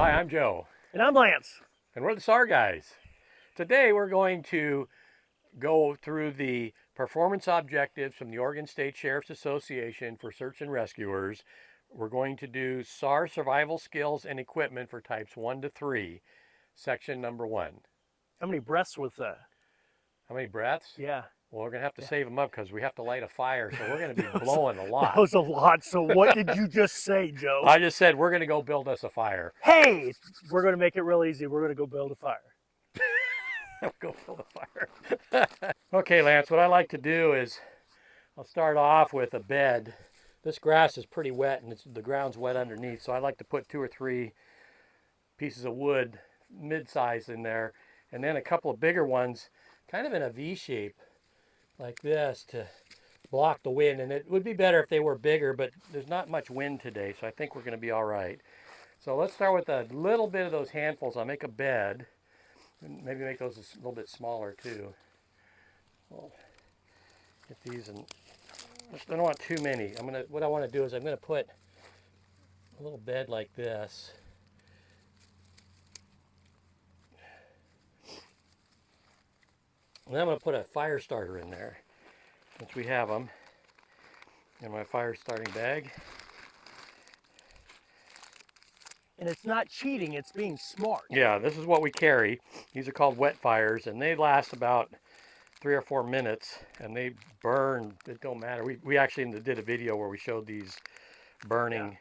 Hi, I'm Joe. And I'm Lance. And we're the SAR Guys. Today we're going to go through the performance objectives from the Oregon State Sheriff's Association for search and rescuers. We're going to do SAR survival skills and equipment for types 1 to 3, section number 1. How many breaths was that? How many breaths? Yeah. Well, we're going to have to save them up because we have to light a fire, so we're going to be That blowing a lot. was a lot. So what did you just say, Joe? I just said we're going to go build us a fire. Hey, we're going to make it real easy. We're going to go build a fire. Go build a fire. Okay, Lance, what I like to do is I'll start off with a bed. This grass is pretty wet and the ground's wet underneath, so I like to put 2 or 3 pieces of wood, mid-size, in there, and then a couple of bigger ones, kind of in a V shape, like this, to block the wind. And it would be better if they were bigger, but there's not much wind today, so I think we're going to be all right. So let's start with a little bit of those handfuls. I'll make a bed, and maybe make those a little bit smaller too. We'll get these, and I don't want too many. What I want to do is I'm gonna put a little bed like this. And then I'm going to put a fire starter in there, since we have them, in my fire starting bag. And it's not cheating, it's being smart. Yeah, this is what we carry. These are called wet fires, and they last about 3 or 4 minutes, and they burn. It don't matter. We actually did a video where we showed these burning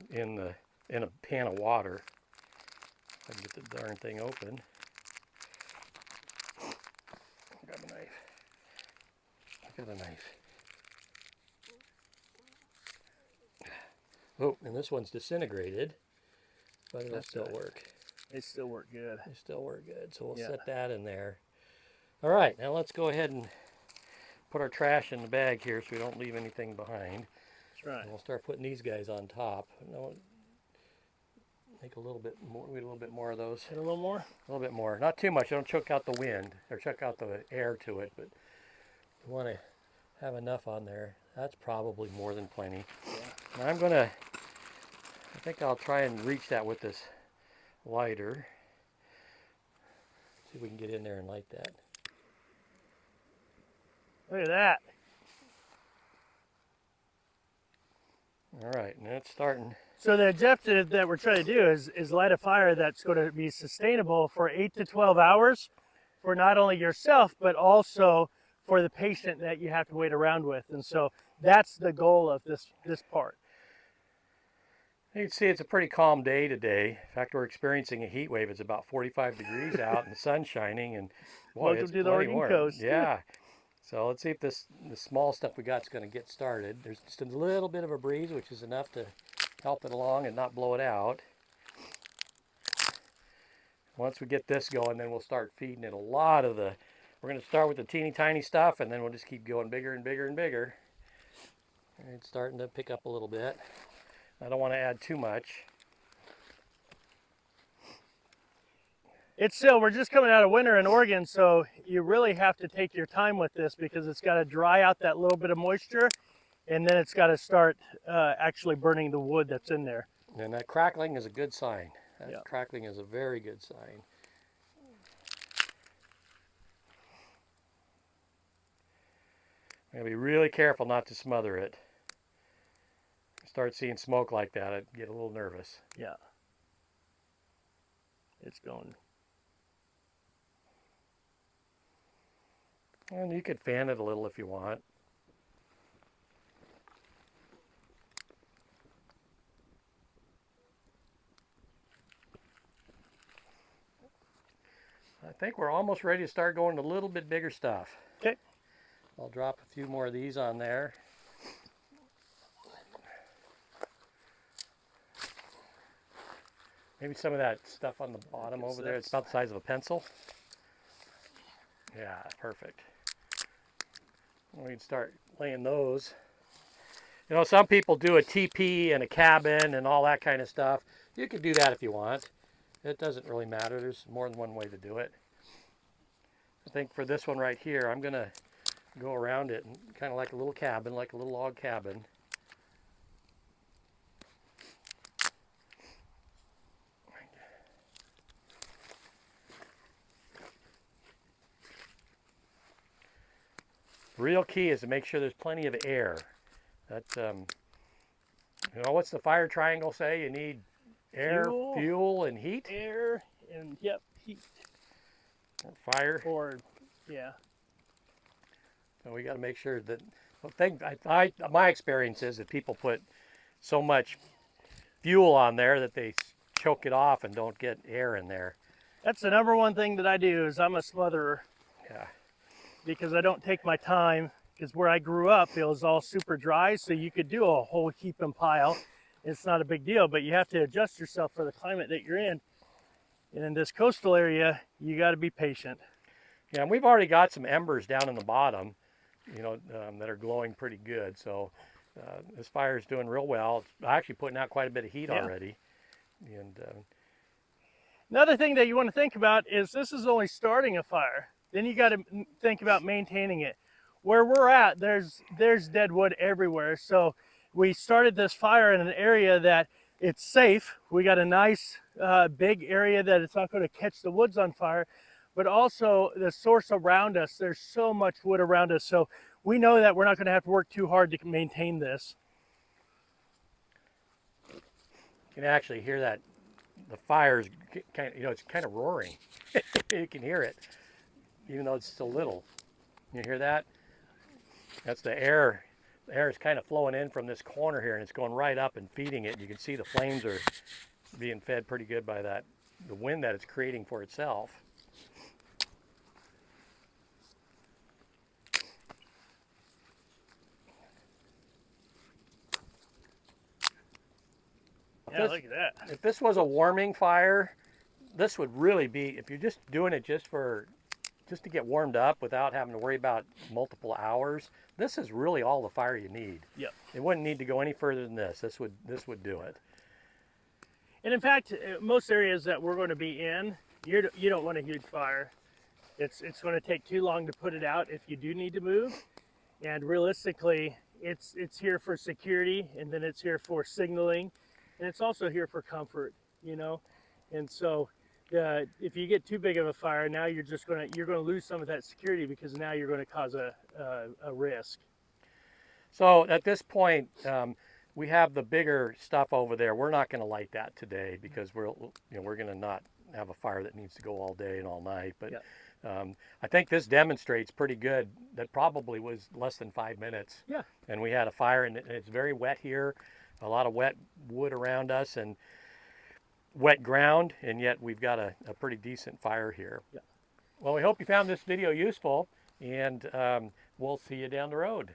in a pan of water. If I can get the darn thing open. Grab a knife. Look at the knife. Oh, and this one's disintegrated, but it'll still work. They still work good. They still work good, so we'll set that in there. All right, now let's go ahead and put our trash in the bag here so we don't leave anything behind. That's right. And we'll start putting these guys on top. Make a little bit more. We a little bit more of those. Hit a little more? A little bit more. Not too much. Don't choke out the wind or choke out the air to it, but you want to have enough on there. That's probably more than plenty. Yeah. And I think I'll try and reach that with this lighter. See if we can get in there and light that. Look at that. All right, now it's starting. So the objective that we're trying to do is light a fire that's going to be sustainable for 8 to 12 hours for not only yourself, but also for the patient that you have to wait around with. And so that's the goal of this part. You can see it's a pretty calm day today. In fact, we're experiencing a heat wave. It's about 45 degrees out and the sun's shining, and boy, Welcome it's to the plenty Oregon warm. coast. Yeah. So let's see if the small stuff we got is going to get started. There's just a little bit of a breeze, which is enough to help it along and not blow it out. Once we get this going, then we'll start feeding it a lot of the. We're going to start with the teeny tiny stuff, and then we'll just keep going bigger and bigger and bigger. And it's starting to pick up a little bit. I don't want to add too much. It's still, we're just coming out of winter in Oregon, so you really have to take your time with this because it's got to dry out that little bit of moisture, and then it's got to start actually burning the wood that's in there. And that crackling is a good sign. That crackling is a very good sign. I'm going to be really careful not to smother it. Start seeing smoke like that, I'd get a little nervous. Yeah. It's going. And you could fan it a little if you want. I think we're almost ready to start going to a little bit bigger stuff. Okay. I'll drop a few more of these on there. Maybe some of that stuff on the bottom over there. It's about the size of a pencil. Yeah, perfect. We can start laying those. You know, some people do a teepee and a cabin and all that kind of stuff. You could do that if you want. It doesn't really matter. There's more than one way to do it. I think for this one right here, I'm going to go around it and kind of like a little cabin, like a little log cabin. Real key is to make sure there's plenty of air. That you know, what's the fire triangle say? You need air, fuel, and heat. Air and yep, heat. Or fire. Or yeah. So we got to make sure that. My experience is that people put so much fuel on there that they choke it off and don't get air in there. That's the number one thing that I do is I'm a smotherer. Yeah. Because I don't take my time, because where I grew up it was all super dry, so you could do a whole heap and pile. It's not a big deal, but you have to adjust yourself for the climate that you're in. And in this coastal area, you got to be patient. Yeah, and we've already got some embers down in the bottom, you know, that are glowing pretty good. So this fire is doing real well. It's actually putting out quite a bit of heat already. And another thing that you want to think about is this is only starting a fire. Then you got to think about maintaining it. Where we're at, there's dead wood everywhere. So we started this fire in an area that it's safe. We got a nice big area that it's not going to catch the woods on fire. But also the source around us, there's so much wood around us. So we know that we're not going to have to work too hard to maintain this. you can actually hear that the fire's kind of, you know, it's kind of roaring. You can hear it, even though it's still little. You hear that? That's the air. The air is kind of flowing in from this corner here, and it's going right up and feeding it. You can see the flames are being fed pretty good by that, the wind that it's creating for itself. Yeah, look at that. If this was a warming fire, this would really be, if you're just doing it just to get warmed up without having to worry about multiple hours, this is really all the fire you need. Yep. It wouldn't need to go any further than this. This would do it. And in fact, most areas that we're going to be in, you don't want a huge fire. It's going to take too long to put it out if you do need to move. And realistically, it's here for security, and then it's here for signaling, and it's also here for comfort, you know. And so if you get too big of a fire, now you're going to lose some of that security, because now you're going to cause a risk. So at this point, we have the bigger stuff over there. We're not going to light that today, because we're going to not have a fire that needs to go all day and all night. But I think this demonstrates pretty good. That probably was less than 5 minutes. Yeah. And we had a fire, and it's very wet here. A lot of wet wood around us and wet ground, and yet we've got a pretty decent fire here. Yeah. Well, we hope you found this video useful, and we'll see you down the road.